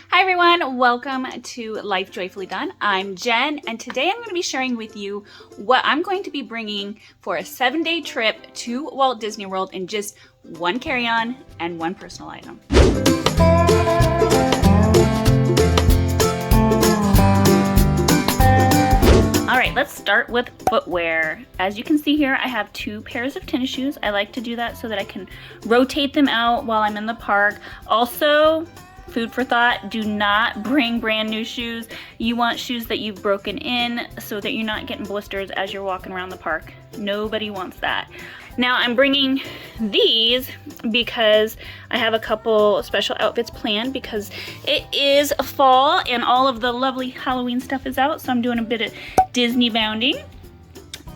Hi everyone, welcome to Life Joyfully Done. I'm Jen, and today I'm going to be sharing with you what I'm going to be bringing for a 7-day trip to Walt Disney World in just one carry-on and one personal item. Alright, let's start with footwear. As you can see here, I have 2 pairs of tennis shoes. I like to do that so that I can rotate them out while I'm in the park. Also, food for thought, do not bring brand new shoes. You want shoes that you've broken in so that you're not getting blisters as you're walking around the park. Nobody wants that. Now I'm bringing these because I have a couple special outfits planned because it is fall and all of the lovely Halloween stuff is out, so I'm doing a bit of Disney bounding.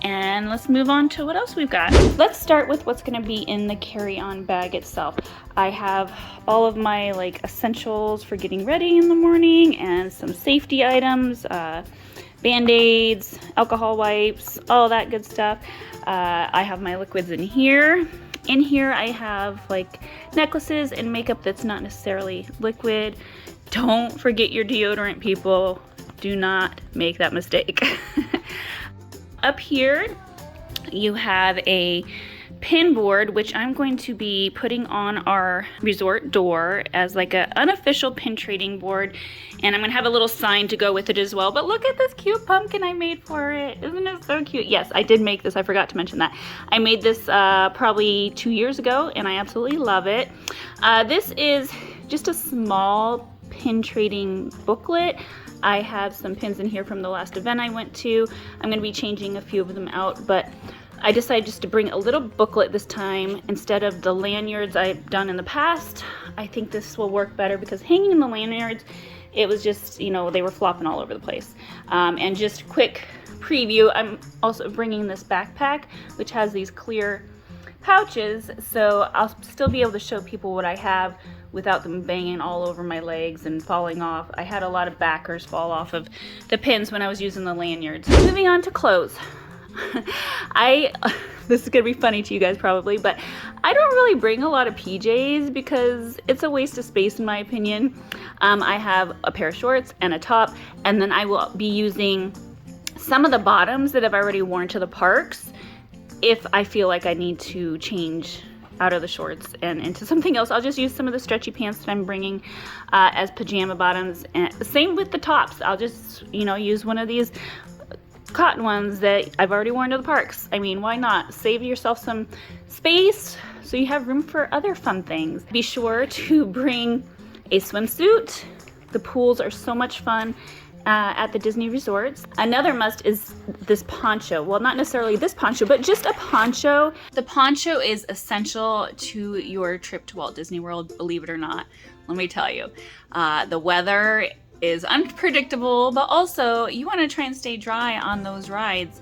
And let's move on to what else we've got. Let's start with what's gonna be in the carry-on bag itself. I have all of my essentials for getting ready in the morning and some safety items, Band-Aids, alcohol wipes, all that good stuff. I have my liquids in here. In here I have necklaces and makeup that's not necessarily liquid. Don't forget your deodorant, people. Do not make that mistake. Up here, you have a pin board, which I'm going to be putting on our resort door as an unofficial pin trading board. And I'm gonna have a little sign to go with it as well. But look at this cute pumpkin I made for it. Isn't it so cute? Yes, I did make this. I forgot to mention that. I made this probably 2 years ago, and I absolutely love it. This is just a small pin trading booklet. I have some pins in here from the last event I went to. I'm going to be changing a few of them out, but I decided just to bring a little booklet this time instead of the lanyards I've done in the past. I think this will work better because hanging in the lanyards, it was just, they were flopping all over the place. And just quick preview, I'm also bringing this backpack, which has these clear pouches, so I'll still be able to show people what I have without them banging all over my legs and falling off. I had a lot of backers fall off of the pins when I was using the lanyards. Moving on to clothes. This is gonna be funny to you guys probably, but I don't really bring a lot of PJs because it's a waste of space in my opinion. I have a pair of shorts and a top, and then I will be using some of the bottoms that I've already worn to the parks if I feel like I need to change out of the shorts and into something else. I'll just use some of the stretchy pants that I'm bringing as pajama bottoms, and same with the tops. I'll just use one of these cotton ones that I've already worn to the parks. I mean, why not? Save yourself some space so you have room for other fun things. Be sure to bring a swimsuit. The pools are so much fun at the Disney resorts. Another must is this poncho. Well, not necessarily this poncho, but just a poncho. The poncho is essential to your trip to Walt Disney World, believe it or not. Let me tell you, the weather is unpredictable, but also you want to try and stay dry on those rides.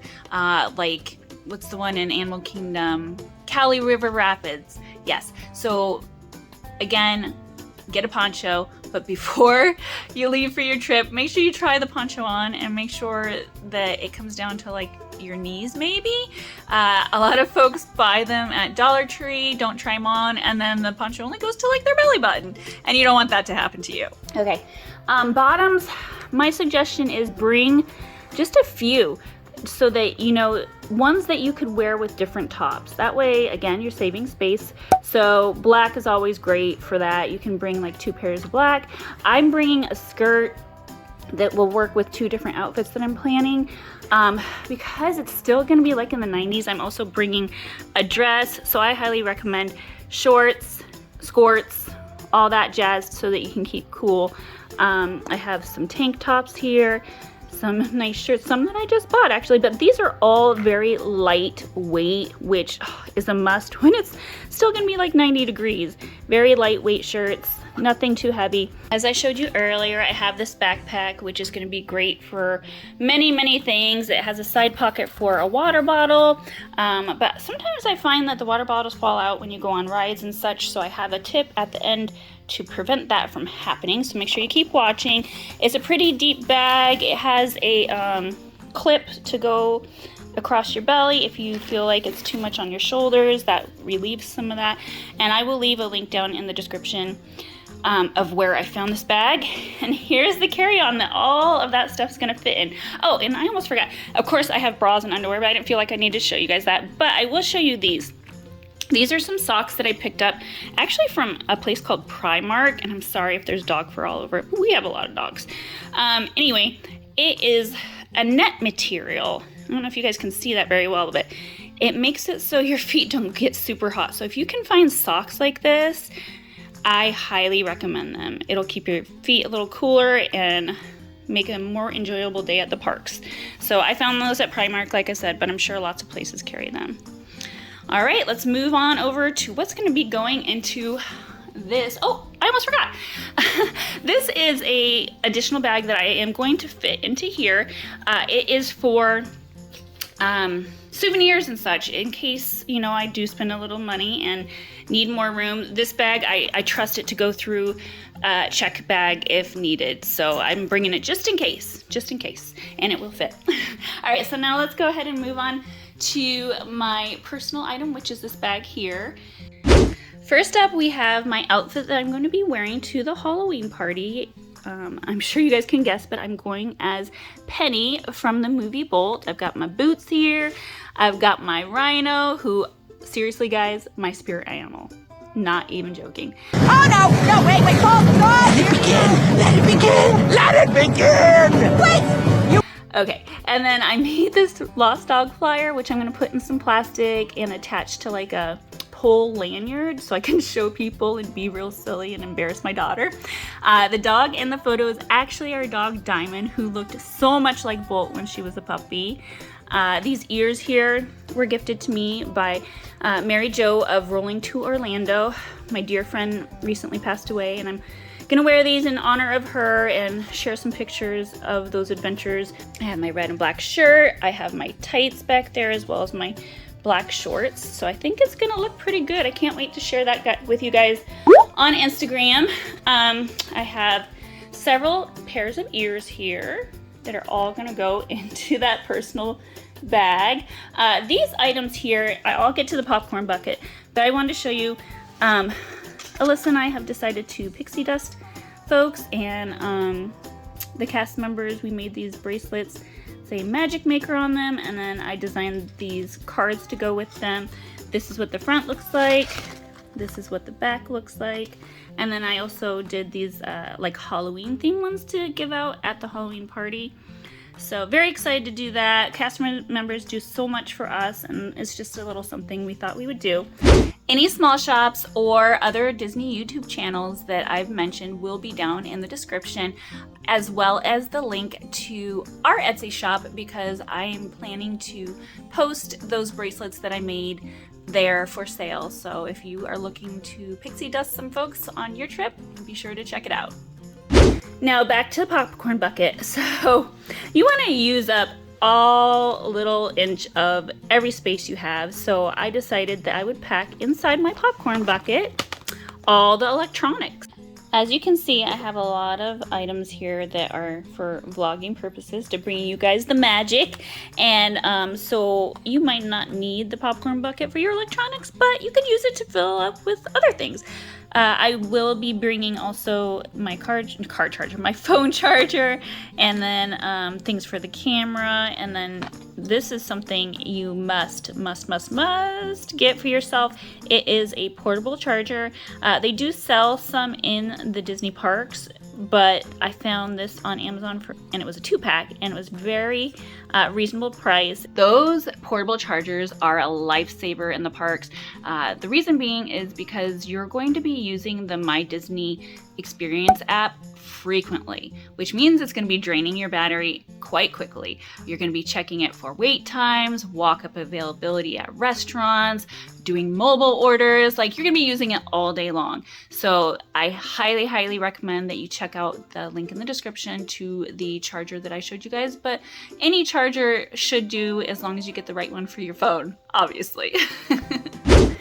What's the one in Animal Kingdom? Cali River Rapids. Yes. So again, get a poncho, but before you leave for your trip, make sure you try the poncho on and make sure that it comes down to your knees maybe. A lot of folks buy them at Dollar Tree, don't try them on, and then the poncho only goes to their belly button, and you don't want that to happen to you. Okay, bottoms, my suggestion is bring just a few so that ones that you could wear with different tops. That way, again, you're saving space. So black is always great for that. You can bring 2 pairs of black. I'm bringing a skirt that will work with 2 different outfits that I'm planning. Because it's still gonna be in the 90s, I'm also bringing a dress. So I highly recommend shorts, skirts, all that jazz so that you can keep cool. I have some tank tops here, some nice shirts, some that I just bought actually, but these are all very lightweight, which is a must when it's still gonna be 90 degrees. Very lightweight shirts, nothing too heavy. As I showed you earlier, I have this backpack, which is gonna be great for many things. It has a side pocket for a water bottle, but sometimes I find that the water bottles fall out when you go on rides and such, so I have a tip at the end to prevent that from happening, so make sure you keep watching. It's a pretty deep bag. It has a clip to go across your belly if you feel like it's too much on your shoulders. That relieves some of that, and I will leave a link down in the description of where I found this bag. And here's the carry-on that all of that stuff's gonna fit in. Oh, and I almost forgot. Of course, I have bras and underwear, but I didn't feel like I needed to show you guys that. But I will show you these. These are some socks that I picked up actually from a place called Primark, and I'm sorry if there's dog fur all over it, but we have a lot of dogs. Anyway, it is a net material. I don't know if you guys can see that very well, but it makes it so your feet don't get super hot. So if you can find socks like this, I highly recommend them. It'll keep your feet a little cooler and make a more enjoyable day at the parks. So I found those at Primark, like I said, but I'm sure lots of places carry them. All right, let's move on over to what's gonna be going into this. Oh, I almost forgot. This is a additional bag that I am going to fit into here. It is for souvenirs and such, in case, you know, I do spend a little money and need more room. This bag, I trust it to go through check bag if needed. So I'm bringing it just in case, and it will fit. All right, so now let's go ahead and move on to my personal item, which is this bag here. First up, we have my outfit that I'm going to be wearing to the Halloween party. I'm sure you guys can guess, but I'm going as Penny from the movie Bolt. I've got my boots here. I've got my rhino, who, seriously guys, my spirit animal. Not even joking. Oh no, wait, Paul, God! Let it begin! Wait! Okay, and then I made this Lost Dog flyer, which I'm gonna put in some plastic and attach to like a pole lanyard so I can show people and be real silly and embarrass my daughter. The dog in the photo is actually our dog Diamond, who looked so much like Bolt when she was a puppy. These ears here were gifted to me by Mary Jo of Rolling to Orlando. My dear friend recently passed away, and I'm gonna wear these in honor of her and share some pictures of those adventures. I have my red and black shirt. I have my tights back there as well as my black shorts. So I think it's gonna look pretty good. I can't wait to share that with you guys on Instagram. I have several pairs of ears here that are all gonna go into that personal bag. These items here, I'll get to the popcorn bucket, but I wanted to show you, Alyssa and I have decided to pixie dust folks, and the cast members, we made these bracelets, say magic maker on them, and then I designed these cards to go with them. This is what the front looks like. This is what the back looks like. And then I also did these like Halloween themed ones to give out at the Halloween party. So very excited to do that. Cast members do so much for us, and it's just a little something we thought we would do. Any small shops or other Disney YouTube channels that I've mentioned will be down in the description, as well as the link to our Etsy shop, because I am planning to post those bracelets that I made there for sale. So if you are looking to pixie dust some folks on your trip, be sure to check it out. Now back to the popcorn bucket. So you want to use up all little inch of every space you have. So I decided that I would pack inside my popcorn bucket all the electronics. As you can see, I have a lot of items here that are for vlogging purposes to bring you guys the magic. And so you might not need the popcorn bucket for your electronics, but you can use it to fill up with other things. I will be bringing also my car charger, my phone charger, and then things for the camera. And then this is something you must get for yourself. It is a portable charger. They do sell some in the Disney parks, but I found this on Amazon and it was a 2-pack, and it was very reasonable price. Those portable chargers are a lifesaver in the parks. The reason being is because you're going to be using the My Disney Experience app frequently, which means it's going to be draining your battery quite quickly. You're going to be checking it for wait times, walk-up availability at restaurants, doing mobile orders. Like, you're going to be using it all day long. So I highly recommend that you check out the link in the description to the charger that I showed you guys. But any charger should do, as long as you get the right one for your phone, obviously.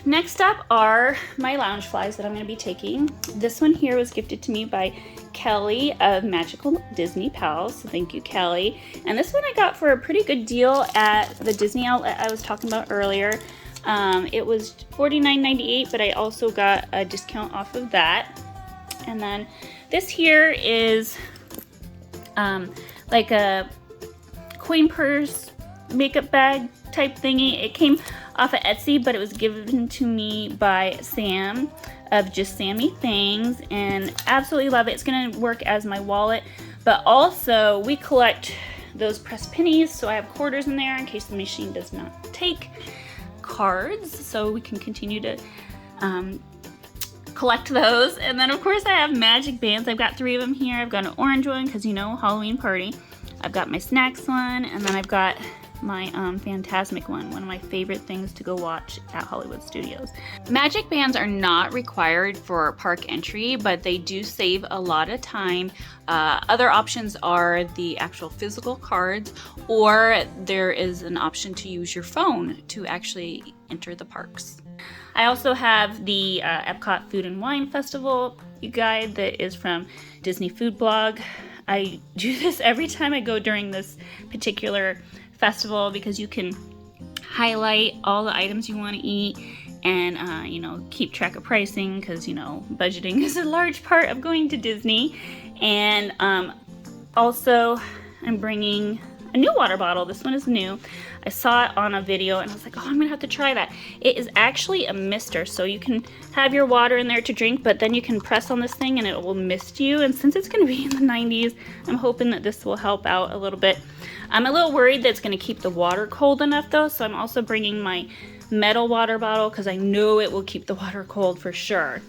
Next up are my lounge flies that I'm going to be taking. This one here was gifted to me by Kelly of Magical Disney Pals, so thank you, Kelly. And this one I got for a pretty good deal at the Disney outlet I was talking about earlier. It was $49.98, but I also got a discount off of that. And then this here is like a coin purse makeup bag type thingy. It came off of Etsy, but it was given to me by Sam of Just Sammy Things, and absolutely love it. It's gonna work as my wallet, but also we collect those pressed pennies, so I have quarters in there in case the machine does not take cards, so we can continue to collect those. And then of course I have magic bands. I've got 3 of them here. I've got an orange one because, you know, Halloween party. I've got my snacks one, and then I've got my Phantasmic one of my favorite things to go watch at Hollywood Studios. Magic bands are not required for park entry, but they do save a lot of time. Other options are the actual physical cards, or there is an option to use your phone to actually enter the parks. I also have the Epcot Food and Wine Festival guide that is from Disney Food Blog. I do this every time I go during this particular festival because you can highlight all the items you want to eat and you know, keep track of pricing, because, you know, budgeting is a large part of going to Disney. And also I'm bringing a new water bottle. This one is new. I saw it on a video and I was like, oh, I'm gonna have to try that. It is actually a mister, so you can have your water in there to drink, but then you can press on this thing and it will mist you. And since it's gonna be in the 90s, I'm hoping that this will help out a little bit. I'm a little worried that it's gonna keep the water cold enough though, so I'm also bringing my metal water bottle because I know it will keep the water cold for sure.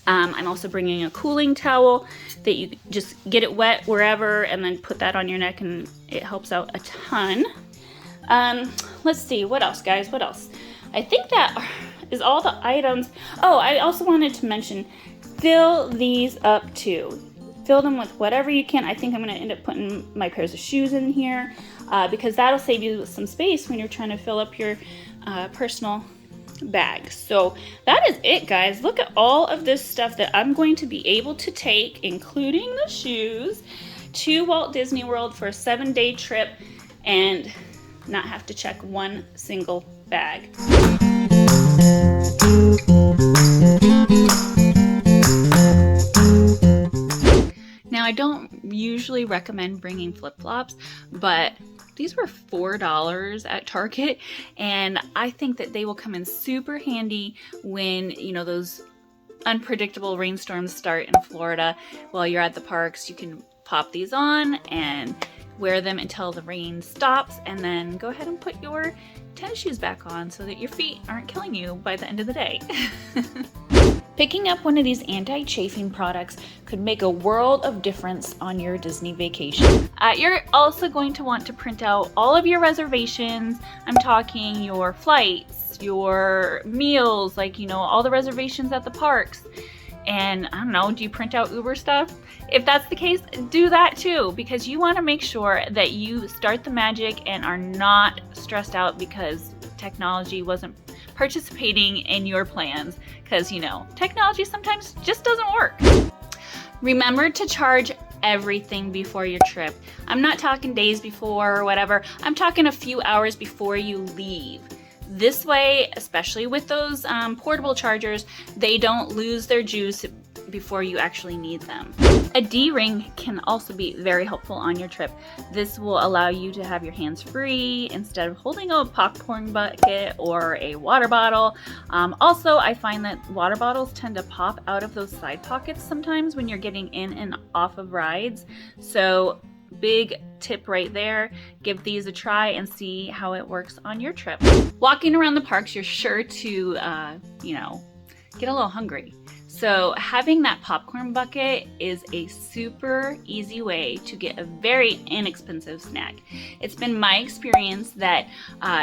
I'm also bringing a cooling towel that you just get it wet wherever and then put that on your neck, and it helps out a ton. Let's see, what else, guys? What else? I think that is all the items. Oh, I also wanted to mention, fill these up too. Fill them with whatever you can. I think I'm going to end up putting my pairs of shoes in here because that'll save you some space when you're trying to fill up your personal bag. So that is it, guys. Look at all of this stuff that I'm going to be able to take, including the shoes, to Walt Disney World for a 7-day trip and not have to check one single bag. Now, I don't usually recommend bringing flip-flops, but these were $4 at Target, and I think that they will come in super handy when, you know, those unpredictable rainstorms start in Florida. While you're at the parks, you can pop these on and wear them until the rain stops, and then go ahead and put your tennis shoes back on so that your feet aren't killing you by the end of the day. Picking up one of these anti-chafing products could make a world of difference on your Disney vacation. You're also going to want to print out all of your reservations. I'm talking your flights, your meals, like, you know, all the reservations at the parks. And I don't know, do you print out Uber stuff? If that's the case, do that too, because you want to make sure that you start the magic and are not stressed out because technology wasn't participating in your plans, because, you know, technology sometimes just doesn't work. Remember to charge everything before your trip. I'm not talking days before or whatever. I'm talking a few hours before you leave. This way, especially with those portable chargers, they don't lose their juice before you actually need them. A D-ring can also be very helpful on your trip. This will allow you to have your hands free instead of holding a popcorn bucket or a water bottle. Also, I find that water bottles tend to pop out of those side pockets sometimes when you're getting in and off of rides. So big tip right there. Give these a try and see how it works on your trip. Walking around the parks, you're sure to, you know, get a little hungry. So having that popcorn bucket is a super easy way to get a very inexpensive snack. It's been my experience that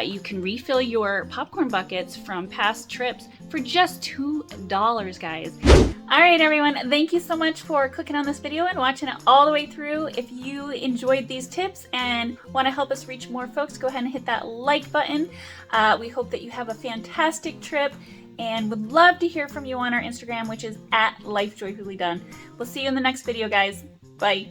you can refill your popcorn buckets from past trips for just $2, guys. All right, everyone, thank you so much for clicking on this video and watching it all the way through. If you enjoyed these tips and want to help us reach more folks, go ahead and hit that like button. We hope that you have a fantastic trip, and would love to hear from you on our Instagram, which is @LifeJoyfullyDone. We'll see you in the next video, guys. Bye.